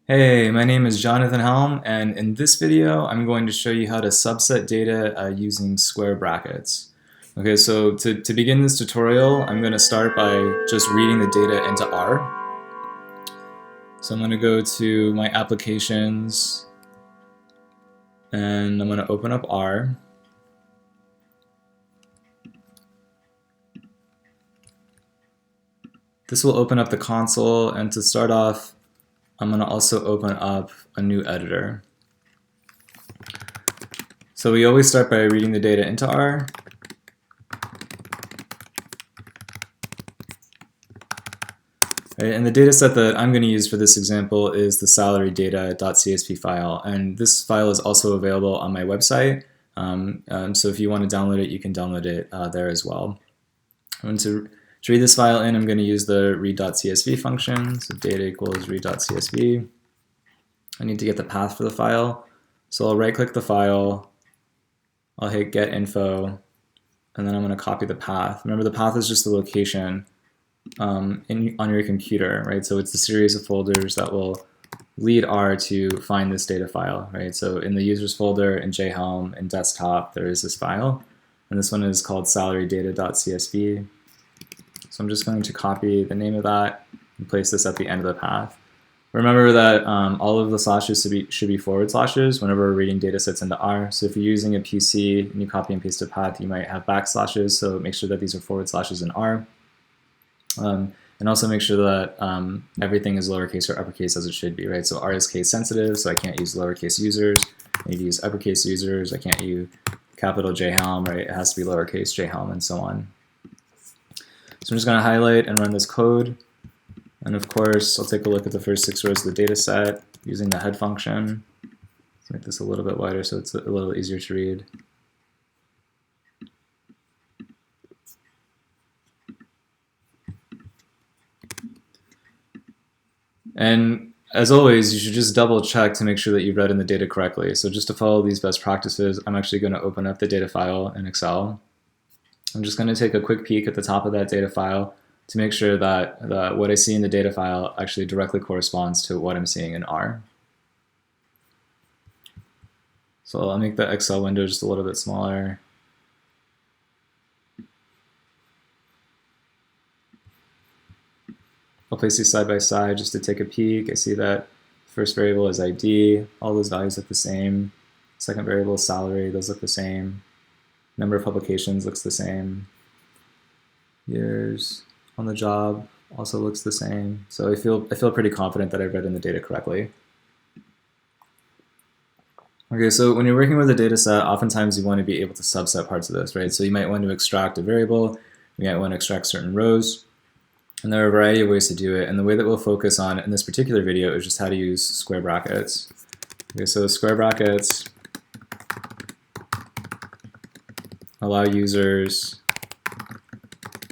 Hey, my name is Jonathan Helm, and in this video, I'm going to show you how to subset data using square brackets. Okay, so to begin this tutorial, I'm going to start by just reading the data into R. So I'm going to go to my applications, and I'm going to open up R. This will open up the console, and to start off, I'm going to also open up a new editor. So we always start by reading the data into R. Right, and the data set that I'm going to use for this example is the salary data.csv file, and this file is also available on my website. So if you want to download it, you can download it there as well. To read this file in, I'm going to use the read.csv function. So data equals read.csv. I need to get the path for the file. So I'll right-click the file, I'll hit get info, and then I'm going to copy the path. Remember, the path is just the location on your computer, right? So it's the series of folders that will lead R to find this data file, right? So in the users folder, in JHelm, in desktop, there is this file, and this one is called salary-data.csv. So I'm just going to copy the name of that and place this at the end of the path. Remember that all of the slashes should be forward slashes whenever we're reading data sets into R. So if you're using a PC and you copy and paste a path, you might have backslashes, so make sure that these are forward slashes in R. And also make sure that everything is lowercase or uppercase as it should be, right? So R is case sensitive, so I can't use lowercase users. I need to use uppercase users. I can't use capital JHelm, right? It has to be lowercase JHelm and so on. So I'm just going to highlight and run this code. And of course, I'll take a look at the first 6 rows of the data set using the head function. Let's make this a little bit wider so it's a little easier to read. And as always, you should just double check to make sure that you've read in the data correctly. So just to follow these best practices, I'm actually going to open up the data file in Excel. I'm just going to take a quick peek at the top of that data file to make sure that what I see in the data file actually directly corresponds to what I'm seeing in R. So I'll make the Excel window just a little bit smaller. I'll place these side by side just to take a peek. I see that first variable is ID. All those values look the same. Second variable is salary. Those look the same. Number of publications looks the same. Years on the job also looks the same. So I feel pretty confident that I've read in the data correctly. Okay, so when you're working with a data set, oftentimes you want to be able to subset parts of this, right? So you might want to extract a variable. You might want to extract certain rows. And there are a variety of ways to do it, and the way that we'll focus on in this particular video is just how to use square brackets. Okay, so square brackets allow users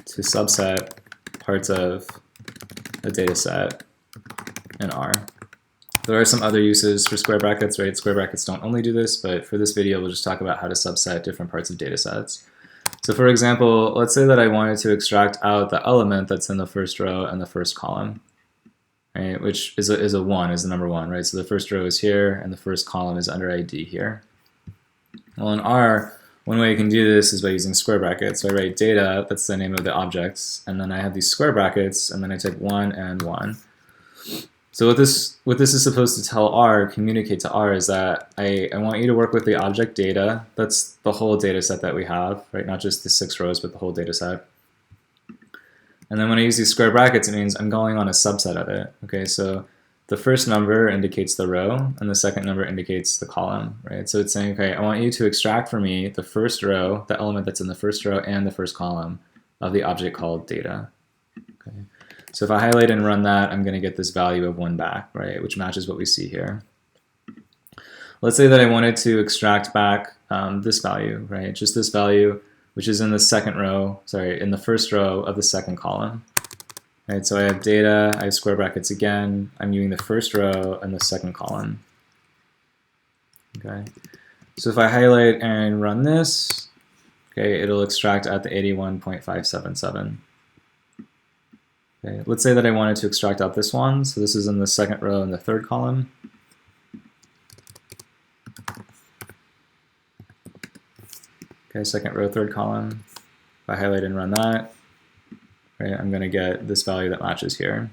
to subset parts of a data set in R. There are some other uses for square brackets, right? Square brackets don't only do this, but for this video we'll just talk about how to subset different parts of data sets. So for example, let's say that I wanted to extract out the element that's in the first row and the first column, right? Which is a 1, is the number 1, right? So the first row is here, and the first column is under ID here. Well, in R, one way you can do this is by using square brackets. So I write data, that's the name of the objects, and then I have these square brackets, and then I type 1 and 1. So what this is supposed to tell R, communicate to R, is that I want you to work with the object data. That's the whole data set that we have, right? Not just the 6 rows, but the whole data set. And then when I use these square brackets, it means I'm going on a subset of it. Okay, so the first number indicates the row, and the second number indicates the column, right? So it's saying, okay, I want you to extract for me the first row, the element that's in the first row and the first column of the object called data. Okay. So if I highlight and run that, I'm going to get this value of 1 back, right, which matches what we see here. Let's say that I wanted to extract back this value, right, just this value, which is in the second row, sorry, in the first row of the second column. Right, so I have data, I have square brackets again, I'm using the first row and the second column. Okay, so if I highlight and run this, okay, it'll extract at the 81.577. Okay, let's say that I wanted to extract out this one. So this is in the second row in the third column. Okay, second row, third column. If I highlight and run that, right, I'm going to get this value that matches here.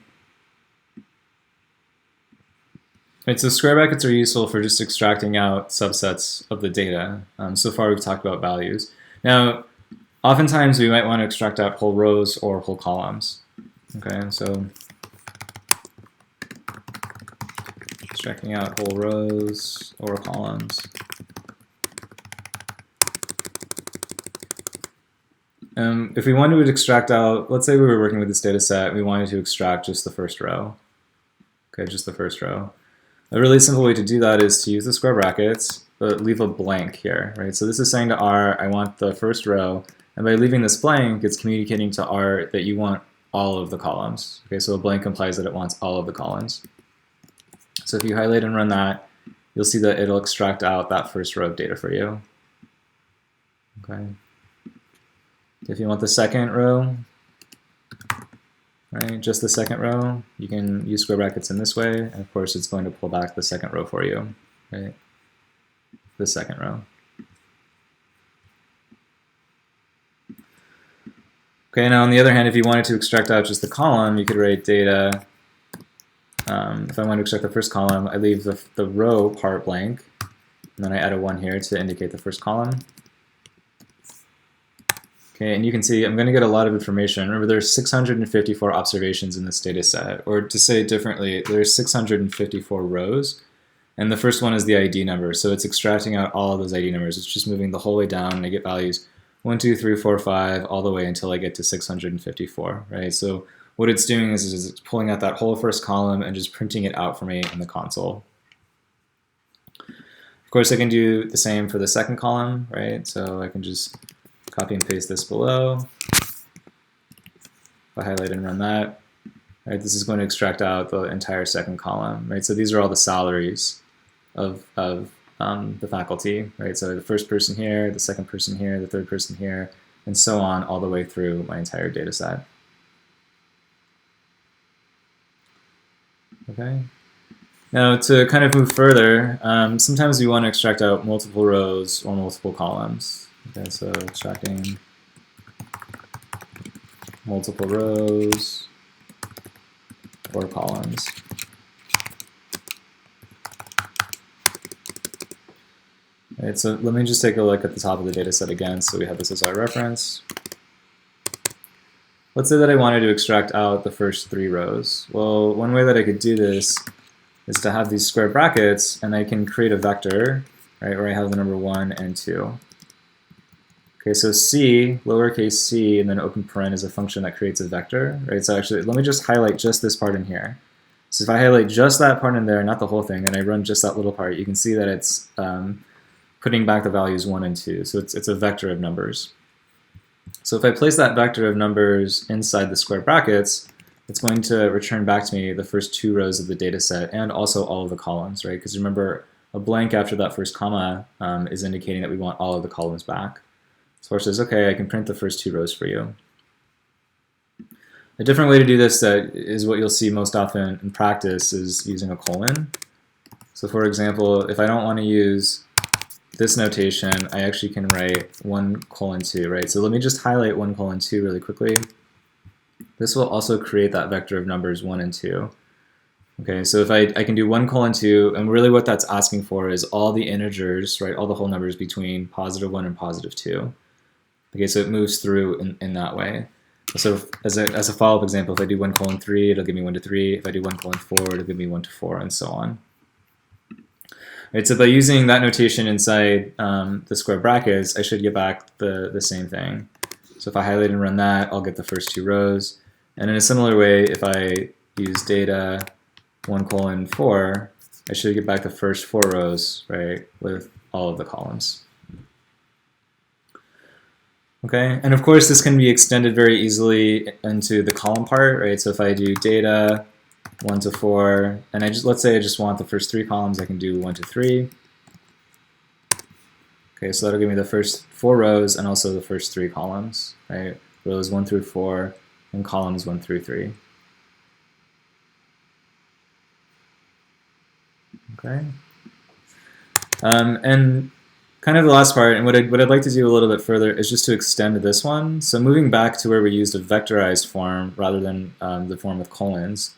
Right, so square brackets are useful for just extracting out subsets of the data. So far we've talked about values. Now, oftentimes we might want to extract out whole rows or whole columns. Okay, so extracting out whole rows or columns. If we wanted to extract out, let's say we were working with this data set, we wanted to extract just the first row. Okay, just the first row. A really simple way to do that is to use the square brackets, but leave a blank here, right? So this is saying to R, I want the first row, and by leaving this blank, it's communicating to R that you want all of the columns. Okay, so a blank implies that it wants all of the columns. So if you highlight and run that, you'll see that it'll extract out that first row of data for you. Okay. If you want the second row, right, just the second row, you can use square brackets in this way, and of course it's going to pull back the second row for you, right? The second row. Okay, now on the other hand, if you wanted to extract out just the column, you could write data. If I want to extract the first column, I leave the row part blank, and then I add a 1 here to indicate the first column. Okay, and you can see I'm going to get a lot of information. Remember, there's 654 observations in this data set, or to say it differently, there's 654 rows, and the first one is the ID number, so it's extracting out all of those ID numbers. It's just moving the whole way down, and I get values 1, 2, 3, 4, 5, all the way until I get to 654, right? So what it's doing is it's pulling out that whole first column and just printing it out for me in the console. Of course, I can do the same for the second column, right? So I can just copy and paste this below. If I highlight and run that, right, this is going to extract out the entire second column, right? So these are all the salaries of the faculty, right? So the first person here, the second person here, the third person here, and so on all the way through my entire data set. Okay. Now to kind of move further, sometimes we want to extract out multiple rows or multiple columns. Okay, so extracting multiple rows or columns. Right, so let me just take a look at the top of the data set again, so we have this as our reference. Let's say that I wanted to extract out the first 3 rows. Well, one way that I could do this is to have these square brackets, and I can create a vector, right, where I have the number 1 and 2. Okay, so c, lowercase c, and then open paren is a function that creates a vector, right? So actually, let me just highlight just this part in here. So if I highlight just that part in there, not the whole thing, and I run just that little part, you can see that it's putting back the values 1 and 2. So it's a vector of numbers. So if I place that vector of numbers inside the square brackets, it's going to return back to me the first 2 rows of the data set and also all of the columns, right? Because remember, a blank after that first comma is indicating that we want all of the columns back. So it says, okay, I can print the first 2 rows for you. A different way to do this that is what you'll see most often in practice is using a colon. So for example, if I don't want to use this notation, I actually can write 1:2, right? So let me just highlight 1:2 really quickly. This will also create that vector of numbers 1 and 2. Okay, so if I can do 1:2, and really what that's asking for is all the integers, right, all the whole numbers between +1 and +2. Okay, so it moves through in that way. So as a follow-up example, if I do 1:3, it'll give me 1 to 3. If I do 1:4, it'll give me 1 to 4, and so on. Right, so by using that notation inside the square brackets, I should get back the same thing. So if I highlight and run that, I'll get the first 2 rows. And in a similar way, if I use data 1:4, I should get back the first 4 rows, right, with all of the columns. Okay, and of course this can be extended very easily into the column part, right? So if I do data 1 to 4, and let's say I just want the first 3 columns, I can do 1 to 3. Okay, so that'll give me the first 4 rows and also the first 3 columns, right? Rows 1 through 4 and columns 1 through 3. Okay. And kind of the last part, and what I'd like to do a little bit further is just to extend this one. So moving back to where we used a vectorized form rather than the form with colons.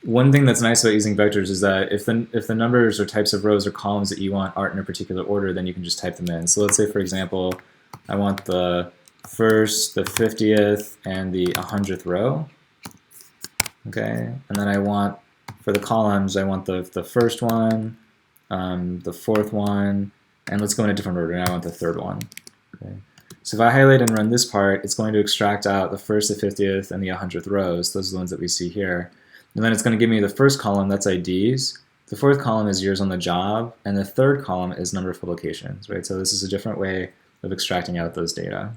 One thing that's nice about using vectors is that if the numbers or types of rows or columns that you want aren't in a particular order, then you can just type them in. So let's say, for example, I want the first, the 50th, and the 100th row. Okay, and then I want, for the columns, I want the first one, the fourth one, and let's go in a different order. Now I want the third one. Okay. So if I highlight and run this part, it's going to extract out the first, the 50th, and the 100th rows. Those are the ones that we see here. And then it's going to give me the first column, that's IDs. The fourth column is years on the job, and the third column is number of publications, right? So this is a different way of extracting out those data.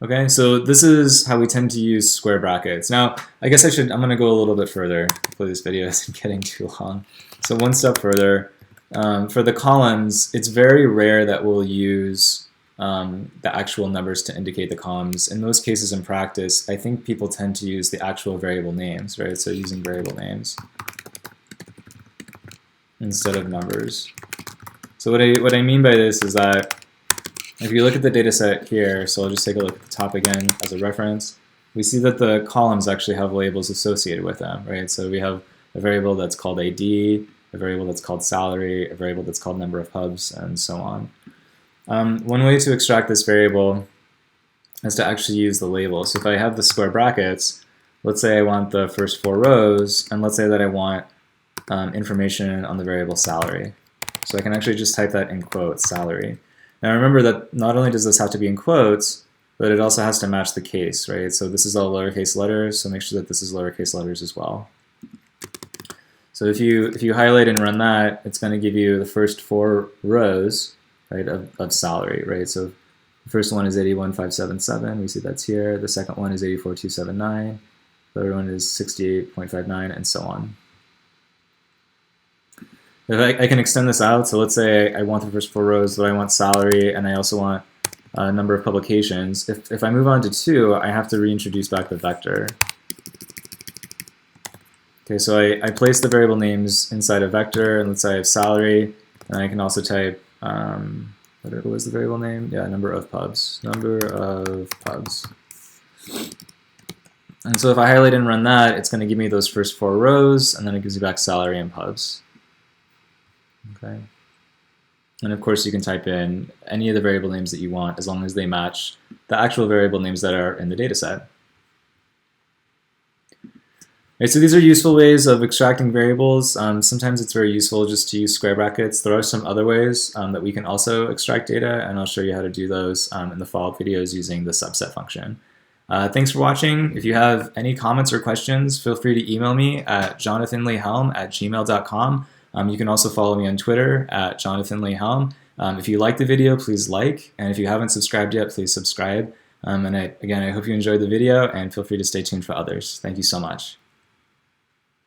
Okay, so this is how we tend to use square brackets. Now, I guess I'm going to go a little bit further. Hopefully this video isn't getting too long. So one step further, for the columns, it's very rare that we'll use the actual numbers to indicate the columns. In most cases in practice, I think people tend to use the actual variable names, right? So using variable names instead of numbers. So what I mean by this is that if you look at the data set here, so I'll just take a look at the top again as a reference, we see that the columns actually have labels associated with them, right? So we have a variable that's called AD, a variable that's called salary, a variable that's called number of pubs, and so on. One way to extract this variable is to actually use the label. So if I have the square brackets, let's say I want the first 4 rows, and let's say that I want information on the variable salary. So I can actually just type that in quotes, salary. Now remember that not only does this have to be in quotes, but it also has to match the case, right? So this is all lowercase letters, so make sure that this is lowercase letters as well. So if you highlight and run that, it's going to give you the first 4 rows, right, of salary, right? So the first one is 81,577. We see that's here. The second one is 84,279. The third one is 68.59, and so on. If I can extend this out, so let's say I want the first 4 rows, but I want salary, and I also want number of publications. If I move on to 2, I have to reintroduce back the vector. Okay, so I place the variable names inside a vector, and let's say I have salary, and I can also type, what was the variable name? Yeah, number of pubs. Number of pubs. And so if I highlight and run that, it's going to give me those first 4 rows, and then it gives you back salary and pubs. Okay. And of course you can type in any of the variable names that you want as long as they match the actual variable names that are in the data set. Right, so these are useful ways of extracting variables. Sometimes it's very useful just to use square brackets. There are some other ways that we can also extract data, and I'll show you how to do those in the follow-up videos using the subset function. Thanks for watching. If you have any comments or questions, feel free to email me at jonathanleehelm@gmail.com. You can also follow me on Twitter at jonathanleehelm. If you liked the video, please like, and if you haven't subscribed yet, please subscribe. And again, I hope you enjoyed the video, and feel free to stay tuned for others. Thank you so much.